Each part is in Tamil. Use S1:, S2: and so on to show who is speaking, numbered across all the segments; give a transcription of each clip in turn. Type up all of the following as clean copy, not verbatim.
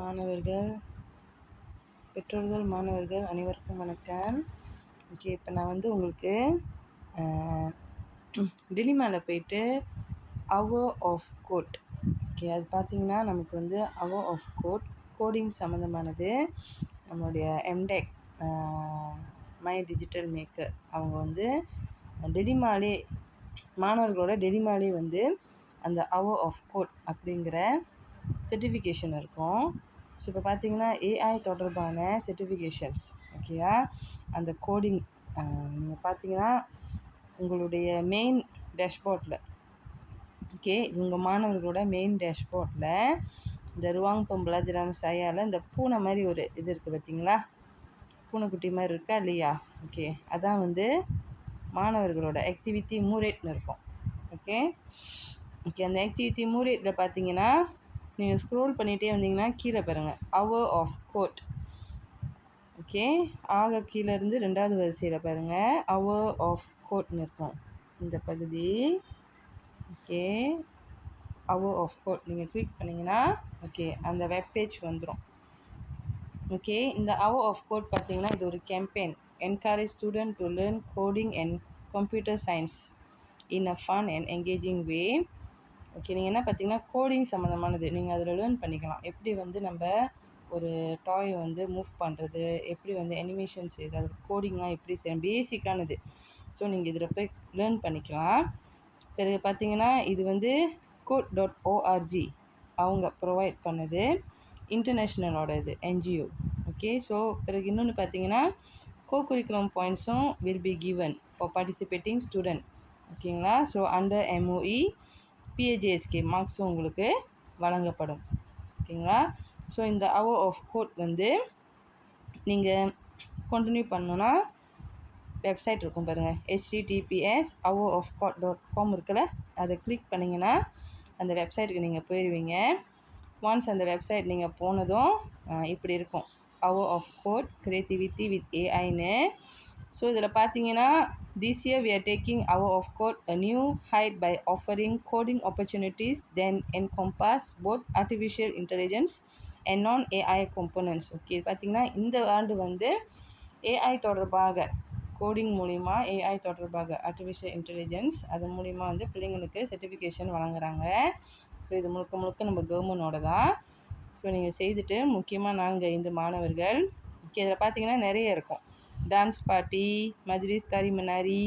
S1: மாணவர்கள், பெற்றோர்கள், மாணவர்கள் அனைவருக்கும் வணக்கம். ஓகே, இப்போ நான் வந்து உங்களுக்கு டிலிமாவில் போயிட்டு அவர் ஆஃப் கோட், ஓகே, அது பார்த்திங்கன்னா நமக்கு வந்து அவர் ஆஃப் கோடிங் சம்மந்தமானது. நம்மளுடைய எம்டெக் மை டிஜிட்டல் மேக்கர் அவங்க வந்து டெலிமாலே மாணவர்களோட டெலிமாலே வந்து அந்த அவர் ஆஃப் கோட் அப்படிங்கிற சர்டிஃபிகேஷன் இருக்கும். ஸோ இப்போ பார்த்தீங்கன்னா ஏஐ தொடர்பான சர்டிஃபிகேஷன்ஸ், ஓகேயா, அந்த கோடிங் நீங்கள் பார்த்தீங்கன்னா உங்களுடைய மெயின் டேஷ்போர்டில், ஓகே, இது உங்கள் மாணவர்களோட மெயின் டேஷ்போர்டில் இந்த ருவாங்பம் பலாஜரான சாயால் இந்த பூனை மாதிரி ஒரு இது இருக்குது பார்த்தீங்களா, பூனைக்குட்டி மாதிரி இருக்கா இல்லையா? ஓகே, அதான் வந்து மாணவர்களோட ஆக்டிவிட்டி மூரேட்னு இருக்கும். ஓகே, அந்த ஆக்டிவிட்டி மூரேட்டில் பார்த்தீங்கன்னா நீங்கள் ஸ்க்ரோல் பண்ணிகிட்டே வந்தீங்கன்னா கீழே பாருங்கள் அவர் ஆஃப் கோட். ஓகே, ஆக கீழேருந்து 2வது வரிசையில் பாருங்கள் அவர் ஆஃப் கோட்னு இருக்கும் இந்த பகுதி. ஓகே, அவர் ஆஃப் கோட் நீங்கள் கிளிக் பண்ணிங்கன்னா ஓகே அந்த வெப்பேஜ் வந்துடும். ஓகே, இந்த அவர் ஆஃப் கோட் பார்த்தீங்கன்னா இது ஒரு campaign, encourage student to learn coding and computer science in a fun and engaging way. Okay, நீங்கள் என்ன பார்த்தீங்கன்னா கோடிங் சம்மந்தமானது நீங்கள் அதில் லேர்ன் பண்ணிக்கலாம். எப்படி வந்து நம்ம ஒரு டாய் வந்து மூவ் பண்ணுறது, எப்படி வந்து அனிமேஷன் செய்யுது, அது கோடிங்லாம் எப்படி செய்யணும், பேசிக்கானது. ஸோ நீங்கள் இதில் போய் லேர்ன் பண்ணிக்கலாம். பிறகு பார்த்தீங்கன்னா இது வந்து code.org அவங்க ப்ரொவைட் பண்ணுது, இன்டர்நேஷ்னலோட இது என்ஜிஓ. ஓகே, ஸோ பிறகு இன்னொன்று பார்த்தீங்கன்னா கோகுரிக்குலம் பாயிண்ட்ஸும் will be given for participating student. ஓகேங்களா, ஸோ அண்டர் MOE PAJSK மார்க்ஸும் உங்களுக்கு வழங்கப்படும். ஓகேங்களா, ஸோ இந்த அவர் ஆஃப் கோட் வந்து நீங்கள் கண்டினியூ பண்ணணுன்னா வெப்சைட் இருக்கும் பாருங்கள், https hourofcode.com இருக்குல்ல, அதை கிளிக் பண்ணிங்கன்னா அந்த வெப்சைட்டுக்கு நீங்கள் போயிடுவீங்க. ஒன்ஸ் அந்த வெப்சைட் நீங்கள் போனதும் இப்படி இருக்கும் hour of code creativity with ஏஐன்னு. ஸோ இதில் பார்த்தீங்கன்னா this year we are taking hour of code a new height by offering coding opportunities that encompass both artificial intelligence and non-AI components. Okay, பார்த்தீங்கன்னா இந்த ஆண்டு வந்து ஏஐ தொடர்பாக கோடிங் மூலிமா, ஏஐ தொடர்பாக ஆர்டிஃபிஷியல் இன்டெலிஜென்ஸ் அது மூலிமா வந்து பிள்ளைங்களுக்கு சர்டிஃபிகேஷன் வழங்குறாங்க. ஸோ இது முழுக்க முழுக்க நம்ம கவர்மெண்டோட தான். ஸோ நீங்கள் செய்துட்டு முக்கியமாக 4-5 மாணவர்கள், ஓகே, இதில் பார்த்தீங்கன்னா நிறைய இருக்கும், டான்ஸ் பார்ட்டி, மஜ்லிஸ் காரி மனாரி,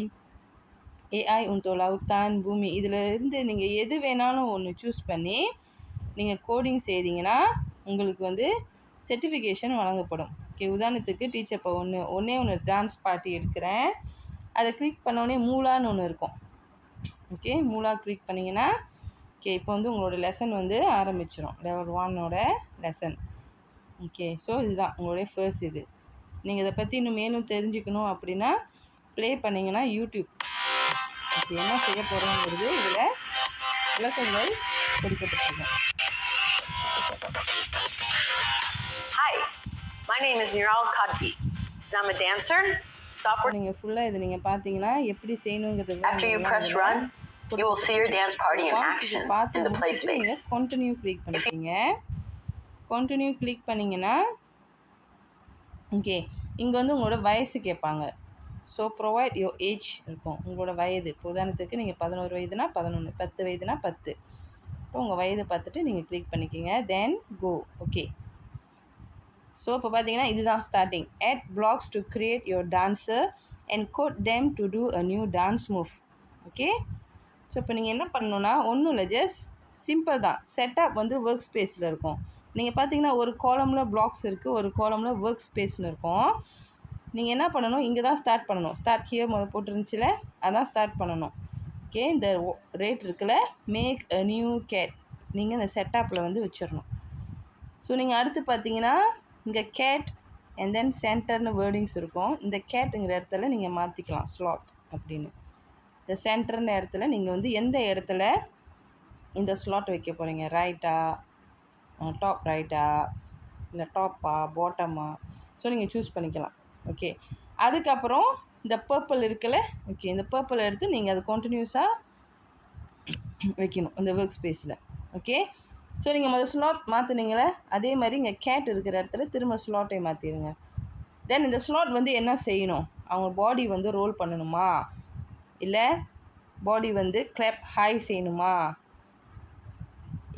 S1: ஏஐ உன்தோ லவுத்தான், பூமி, இதில் இருந்து நீங்கள் எது வேணாலும் ஒன்று சூஸ் பண்ணி நீங்கள் கோடிங் செய்தீங்கன்னா உங்களுக்கு வந்து சர்டிஃபிகேஷன் வழங்கப்படும். ஓகே, உதாரணத்துக்கு டீச்சர் இப்போ ஒன்று டான்ஸ் பார்ட்டி எடுக்கிறேன், அதை கிளிக் பண்ணோடனே மூலான்னு ஒன்று இருக்கும். ஓகே, மூலா கிளிக் பண்ணிங்கன்னா ஓகே இப்போ வந்து உங்களோட லெசன் வந்து ஆரம்பிச்சிடும், லெவல் 1ஓட லெசன். ஓகே, ஸோ இதுதான் உங்களுடைய ஃபர்ஸ்ட் இது. நீங்கள் இதை பற்றி இன்னும் மேலும் தெரிஞ்சுக்கணும் அப்படின்னா ப்ளே பண்ணிங்கன்னா யூடியூப் ஓகே என்ன செய்ய போகிறோங்கிறது இதில் விளக்கங்கள் கொடுக்கப்பட்டிருக்கோம்.
S2: Hi, my name is Miral Kadbi and I'm a dancer. Software.
S1: நீங்கள் ஃபுல்லாக இது நீங்கள் பார்த்தீங்கன்னா எப்படி செய்யணுங்கிறது.
S2: After you press run, you will see your dance party in action in the play space.
S1: நீங்கள் கண்டினியூ கிளிக் பண்ணிக்கீங்க. கண்டினியூ கிளிக் பண்ணிங்கன்னா ஓகே இங்கே வந்து உங்களோட வயசு கேட்பாங்க. ஸோ ப்ரொவைட் யோர் ஏஜ் இருக்கும், உங்களோட வயது. இப்போ உதாரணத்துக்கு நீங்கள் 11 வயதுனா 11, 10 வயதுனா 10. இப்போ உங்கள் வயதை பார்த்துட்டு நீங்கள் கிளிக் பண்ணிக்கிங்க, தென் கோ. ஓகே, ஸோ இப்போ பார்த்தீங்கன்னா இதுதான் starting. add blocks to create your dancer and code them to do a new dance move. Okay, so இப்போ நீங்கள் என்ன பண்ணணுன்னா ஒன்றும் இல்லை, ஜஸ்ட் சிம்பிள் தான். செட்டப் வந்து ஒர்க் ஸ்பேஸில் இருக்கும். நீங்கள் பார்த்தீங்கன்னா ஒரு காலமில் பிளாக்ஸ் இருக்குது, ஒரு காலமில் ஒர்க் ஸ்பேஸ்னு இருக்கும். நீங்கள் என்ன பண்ணணும், இங்கே தான் ஸ்டார்ட் பண்ணணும். ஸ்டார்ட் ஹியர் முதல் போட்டுருந்துச்சில, அதான் ஸ்டார்ட் பண்ணணும். ஓகே, இந்த ரேட் இருக்குல்ல, மேக் அ நியூ கேட், நீங்கள் இந்த செட்டப்பில் வந்து வச்சிடணும். ஸோ நீங்கள் அடுத்து பார்த்தீங்கன்னா இங்கே கேட் அண்ட் தென் சென்டர்னு வேர்டிங்ஸ் இருக்கும். இந்த கேட்டுங்கிற இடத்துல நீங்கள் மாற்றிக்கலாம் ஸ்லாட் அப்படின்னு. இந்த சென்டர்னு இடத்துல நீங்கள் வந்து எந்த இடத்துல இந்த ஸ்லாட் வைக்க போகிறீங்க, ரைட்டா, டாப் ரைட்டா, இல்லை டாப்பா, பாட்டமா, ஸோ நீங்கள் சூஸ் பண்ணிக்கலாம். ஓகே, அதுக்கப்புறம் இந்த பர்பிள் இருக்குல்ல, ஓகே, இந்த பர்பிள் எடுத்து நீங்கள் அது கண்டினியூஸாக வைக்கணும் இந்த ஒர்க் ஸ்பேஸில். ஓகே, ஸோ நீங்கள் முதல் ஸ்லாட் மாற்றுனீங்களே அதே மாதிரி இங்கே கேட் இருக்கிற இடத்துல திரும்ப ஸ்லாட்டை மாற்றிடுங்க. தென் இந்த ஸ்லாட் வந்து என்ன செய்யணும், அவங்க பாடி வந்து ரோல் பண்ணணுமா, இல்லை பாடி வந்து கிளாப் ஹை செய்யணுமா,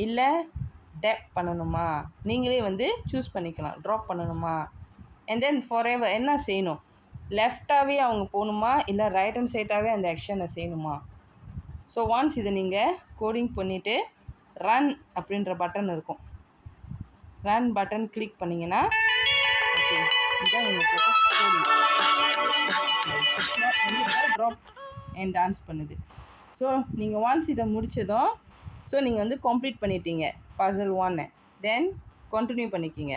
S1: இல்லை டேப் பண்ணணுமா, நீங்களே வந்து சூஸ் பண்ணிக்கலாம். ட்ராப் பண்ணணுமா, அண்ட் தென் ஃபாரெவர் என்ன செய்யணும், லெஃப்டாகவே அவங்க போகணுமா இல்லை ரைட் ஹேண்ட் சைடாகவே அந்த ஆக்ஷனை செய்யணுமா. ஸோ ஒன்ஸ் இதை நீங்கள் கோடிங் பண்ணிவிட்டு ரன் அப்படின்ற பட்டன் இருக்கும், ரன் பட்டன் கிளிக் பண்ணிங்கன்னா ஓகே இதுதான் உங்களுக்கு கோடிங் ட்ராப் அண்ட் டான்ஸ் பண்ணுது. ஸோ நீங்கள் ஒன்ஸ் இதை முடித்ததும் ஸோ நீங்கள் வந்து கம்ப்ளீட் பண்ணிட்டீங்க பசில் 1. தென் கண்டினியூ பண்ணிக்கிங்க.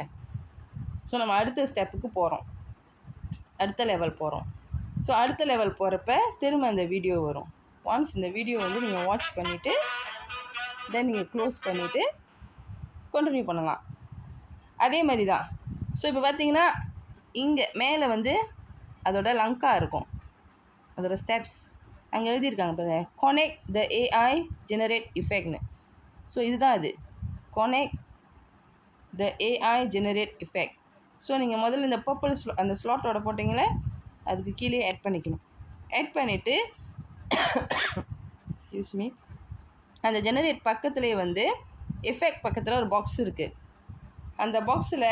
S1: ஸோ நம்ம அடுத்த ஸ்டெப்புக்கு போகிறோம், அடுத்த லெவல் போகிறோம். ஸோ அடுத்த லெவல் போகிறப்ப திரும்ப இந்த வீடியோ வரும். ஒன்ஸ் இந்த வீடியோ வந்து நீங்கள் வாட்ச் பண்ணிவிட்டு தென் நீங்கள் க்ளோஸ் பண்ணிவிட்டு கண்டினியூ பண்ணலாம். அதே மாதிரி தான். ஸோ இப்போ பார்த்தீங்கன்னா இங்கே மேலே வந்து அதோட லங்கா இருக்கும், அதோட ஸ்டெப்ஸ் அங்கே எழுதியிருக்காங்க பாருங்கள், கனெக்ட் த ஏஐ ஜெனரேட் எஃபெக்ட்னு. ஸோ இதுதான் அது, connect the AI generate effect. So நீங்கள் முதல்ல இந்த பர்பிள் அந்த ஸ்லாட்டோட போட்டிங்களே அதுக்கு கீழே ஆட் பண்ணிக்கணும். ஆட் பண்ணிவிட்டு எக்ஸ்கியூஸ் மீ, அந்த ஜெனரேட் பக்கத்துலேயே வந்து எஃபெக்ட் பக்கத்தில் ஒரு பாக்ஸ் இருக்குது. அந்த பாக்ஸில்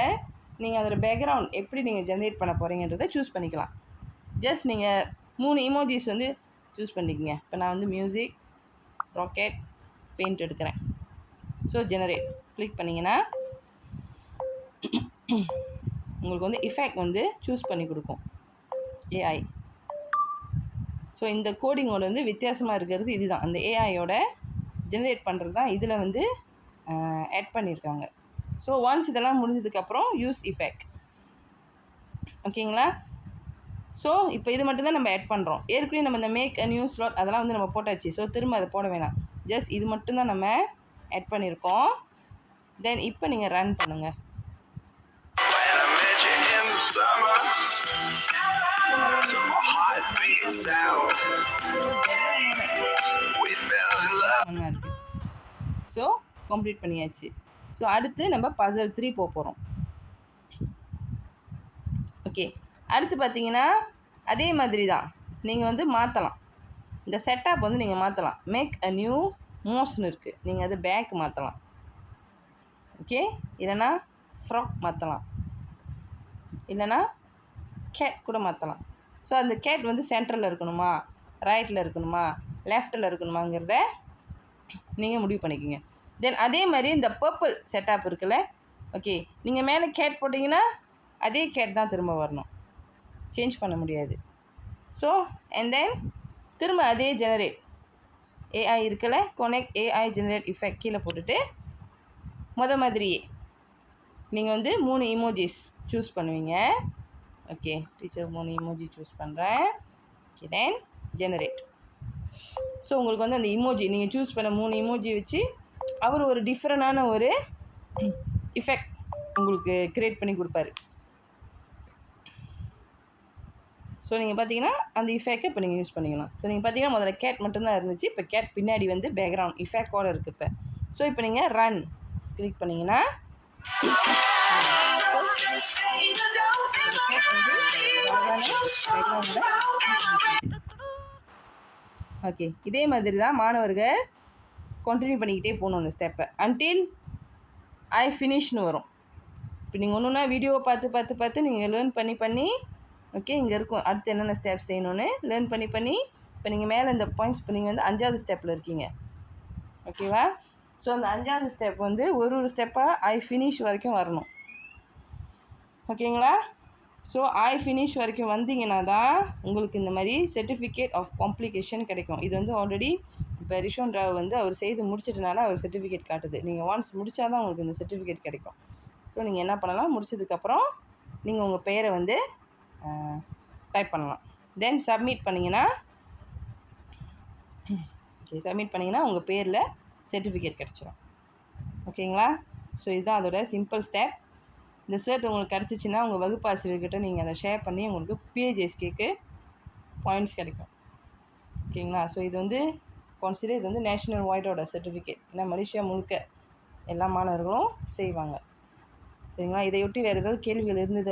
S1: நீங்கள் அதோட பேக்ரவுண்ட் எப்படி நீங்கள் ஜெனரேட் பண்ண போகிறீங்கன்றதை சூஸ் பண்ணிக்கலாம். ஜஸ்ட் நீங்கள் 3 இமோஜிஸ் வந்து சூஸ் பண்ணிக்கங்க. இப்போ நான் வந்து மியூசிக், ராக்கெட், பெயிண்ட் எடுக்கிறேன். ஸோ ஜெனரேட் கிளிக் பண்ணிங்கன்னா உங்களுக்கு வந்து எஃபெக்ட் வந்து சூஸ் பண்ணி கொடுக்கும் ஏஐ. ஸோ இந்த கோடிங்கோட வந்து வித்தியாசமாக இருக்கிறது இதுதான், அந்த ஏஐயோட ஜெனரேட் பண்ணுறது தான் இதில் வந்து ஆட் பண்ணியிருக்காங்க. ஸோ ஒன்ஸ் இதெல்லாம் முடிஞ்சதுக்கப்புறம் யூஸ் எஃபெக்ட். ஓகேங்களா. ஸோ இப்போ இது மட்டும்தான் நம்ம ஆட் பண்ணுறோம். ஏற்கனவே நம்ம இந்த மேக் அ நியூ ஸ்லாட் அதெல்லாம் வந்து நம்ம போட்டாச்சு. ஸோ திரும்ப அதை போட வேணாம், ஜஸ்ட் இது மட்டும்தான் நம்ம ஆட் பண்ணியிருக்கோம். தென் இப்போ நீங்கள் ரன் பண்ணுங்கள். ஸோ கம்ப்ளீட் பண்ணியாச்சு. ஸோ அடுத்து நம்ம பசில் 3 போகிறோம். ஓகே, அடுத்து பார்த்தீங்கன்னா அதே மாதிரி தான் நீங்கள் வந்து மாற்றலாம். இந்த செட்டப் வந்து நீங்கள் மாற்றலாம். மேக் அ நியூ மோஷன் இருக்குது, நீங்கள் அது பேக் மாற்றலாம். ஓகே, இல்லைனா ஃப்ராக் மாற்றலாம், இல்லைனா கேட் கூட மாற்றலாம். ஸோ அந்த கேட் வந்து சென்டரில் இருக்கணுமா, ரைட்டில் இருக்கணுமா, லெஃப்ட்டில் இருக்கணுமாங்கிறத நீங்கள் முடிவு பண்ணிக்கோங்க. தென் அதே மாதிரி இந்த பர்பிள் செட்டப் இருக்குல்ல, ஓகே நீங்கள் மேலே கேட் போட்டிங்கன்னா அதே கேட் தான் திரும்ப வரணும், சேஞ்ச் பண்ண முடியாது. ஸோ அண்ட் தென் திரும்ப அதே ஜெனரேட் ஏஐ இருக்குல்ல, கனெக்ட் ஏஐ ஜெனரேட் எஃபெக்ட் கீழே போட்டுட்டு மாதிரியே நீங்கள் வந்து 3 இமோஜிஸ் சூஸ் பண்ணுவீங்க. ஓகே, டீச்சர் 3 இமோஜி சூஸ் பண்ணுறேன். ஓகே, தென் ஜெனரேட். ஸோ உங்களுக்கு வந்து அந்த இமோஜி நீங்கள் சூஸ் பண்ண 3 இமோஜி வச்சு அவர் ஒரு டிஃப்ரெண்டான ஒரு எஃபெக்ட் உங்களுக்கு க்ரியேட் பண்ணி கொடுப்பாரு. ஸோ நீங்கள் பார்த்தீங்கன்னா அந்த எஃபெக்டை இப்போ நீங்கள் யூஸ் பண்ணிக்கலாம். ஸோ நீங்கள் பார்த்தீங்கன்னா முதல்ல கேட் மட்டும்தான் இருந்துச்சு, இப்போ கேட் பின்னாடி வந்து பேக்ரவுண்ட் எஃபெக்டோடு இருக்குது இப்போ. ஸோ இப்போ நீங்கள் ரன் கிளிக் பண்ணிங்கன்னா ஓகே, இதே மாதிரி தான் மாணவர்கள் கண்டினியூ பண்ணிக்கிட்டே போகணும் அந்த ஸ்டெப்பை அன்டில் ஐ ஃபினிஷ்னு வரும். இப்போ நீங்கள் ஒன்றுனா வீடியோவை பார்த்து நீங்கள் லேர்ன் பண்ணி ஓகே இங்கே இருக்கும் அடுத்து என்னென்ன ஸ்டெப் செய்யணும்னு லேர்ன் பண்ணி இப்போ நீங்கள் மேலே இந்த பாயிண்ட்ஸ் இப்போ நீங்கள் வந்து 5வது ஸ்டெப்பில் இருக்கீங்க. ஓகேவா. ஸோ அந்த 5வது ஸ்டெப் வந்து ஒரு ஸ்டெப்பாக ஐ ஃபினிஷ் வரைக்கும் வரணும். ஓகேங்களா. ஸோ ஐ ஃபினிஷ் வரைக்கும் வந்தீங்கன்னா தான் உங்களுக்கு இந்த மாதிரி சர்டிஃபிகேட் ஆஃப் காம்ப்ளிகேஷன் கிடைக்கும். இது வந்து ஆல்ரெடி இப்போ ரிஷோன் ராவ் வந்து அவர் செய்து முடிச்சிட்டனால அவர் சர்டிஃபிகேட் காட்டுது. நீங்கள் ஒன்ஸ் முடித்தா தான் உங்களுக்கு இந்த சர்டிஃபிகேட் கிடைக்கும். ஸோ நீங்கள் என்ன பண்ணலாம், முடிச்சதுக்கப்புறம் நீங்கள் உங்கள் பெயரை வந்து டைப் பண்ணலாம். தென் சப்மிட் பண்ணிங்கன்னா சப்மிட் பண்ணிங்கன்னா உங்கள் பேரில் சர்டிஃபிகேட் கிடச்சிடும். ஓகேங்களா. ஸோ இதுதான் அதோட சிம்பிள் ஸ்டெப். இந்த சர்ட் உங்களுக்கு கிடச்சிச்சின்னா உங்கள் வகுப்பாசிரியர்கிட்ட நீங்கள் அதை ஷேர் பண்ணி உங்களுக்கு பிஹெச்எஸ்கேக்கு பாயிண்ட்ஸ் கிடைக்கும். ஓகேங்களா. ஸோ இது வந்து இது வந்து நேஷ்னல் வைடோட சர்டிஃபிகேட். ஏன்னா மலேசியா முழுக்க எல்லா மாணவர்களும் செய்வாங்க. சரிங்களா? இதையொட்டி வேறு ஏதாவது கேள்விகள் இருந்தது